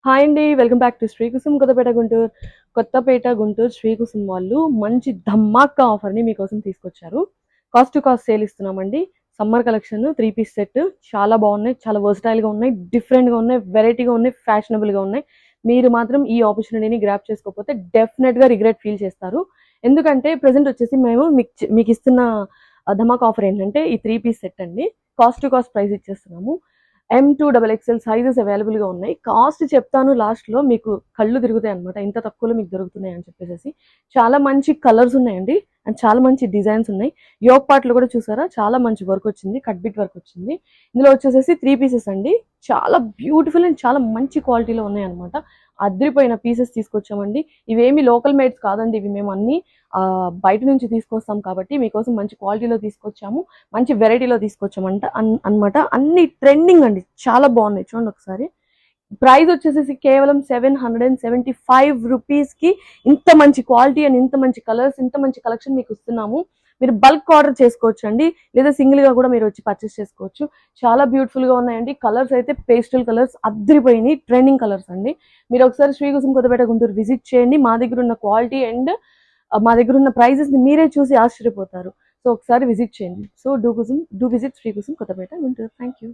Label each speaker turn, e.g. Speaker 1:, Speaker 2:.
Speaker 1: Hi అండి. Welcome back to Srikusum Kothapeta Guntur. Kothapeta Guntur Srikusum వాళ్ళు మంచి ధమాకా ఆఫర్‌ని మీకోసం తీసుకొచ్చారు. కాస్ట్ టు కాస్ట్ సేల్ ఇస్తున్నామండి. సమ్మర్ కలెక్షన్ 3 పీస్ సెట్ చాలా బాగున్నాయి. చాలా వర్సటైల్‌గా ఉన్నాయి. డిఫరెంట్‌గా ఉన్నాయి. వెరైటీగా ఉన్నాయి. ఫ్యాషనబుల్‌గా ఉన్నాయి. మీరు మాత్రం ఈ ఆపర్చునిటీని గ్రాబ్ చేసుకోకపోతే డెఫినెట్‌గా రిగ్రెట్ ఫీల్ చేస్తారు. ఎందుకంటే ప్రెజెంట్ వచ్చేసి మేము మీకిస్తున్న ధమాకా ఆఫర్ ఏంటంటే ఈ 3 పీస్ సెట్ అండి. కాస్ట్ టు కాస్ట్ ప్రైస్ ఇచ్చేస్తున్నాము. M2 XXL సైజెస్ అవైలబుల్‌గా ఉన్నాయి. కాస్ట్ చెప్తాను లాస్ట్‌లో, మీకు కళ్ళు తిరుగుతాయన్నమాట. ఇంత తక్కువలో మీకు దొరుకుతున్నాయి అని చెప్పేసేసి. చాలా మంచి కలర్స్ ఉన్నాయండి. అండ్ చాలా మంచి డిజైన్స్ ఉన్నాయి. యోక్ పార్ట్‌లో కూడా చూసారా, చాలా మంచి వర్క్ వచ్చింది. కట్ బిట్ వర్క్ వచ్చింది. ఇందులో వచ్చేసేసి 3 పీసెస్ అండి. చాలా బ్యూటిఫుల్ అండ్ చాలా మంచి క్వాలిటీలో ఉన్నాయన్నమాట. అద్రిపోయిన పీసెస్ తీసుకొచ్చామండి. ఇవేమి లోకల్ మేడ్స్ కాదండి. ఇవి మేము అన్ని బయట నుంచి తీసుకొస్తాం కాబట్టి మీకోసం మంచి క్వాలిటీలో తీసుకొచ్చాము. మంచి వెరైటీలో తీసుకొచ్చామంట అన్నమాట. అన్ని ట్రెండింగ్ అండి. చాలా బాగున్నాయి. చూడండి ఒకసారి. ప్రైస్ వచ్చేసేసి కేవలం 775 రూపీస్కి ఇంత మంచి క్వాలిటీ అండ్ ఇంత మంచి కలర్స్, ఇంత మంచి కలెక్షన్ మీకు ఇస్తున్నాము. మీరు బల్క్ ఆర్డర్ చేసుకోవచ్చు అండి, లేదా సింగిల్ గా కూడా మీరు వచ్చి పర్చేస్ చేసుకోవచ్చు. చాలా బ్యూటిఫుల్ గా ఉన్నాయండి. కలర్స్ అయితే పేస్టల్ కలర్స్ అద్రిపోయినాయి. ట్రెండింగ్ కలర్స్ అండి. మీరు ఒకసారి శ్రీకుసుమ్ కొత్తపేట గుంటూరు విజిట్ చేయండి. మా దగ్గర ఉన్న క్వాలిటీ అండ్ మా దగ్గర ఉన్న ప్రైజెస్ ని మీరే చూసి ఆశ్చర్యపోతారు. సో ఒకసారి విజిట్ చేయండి. So do visit Srikusum Kothapeta Guntur. Thank you.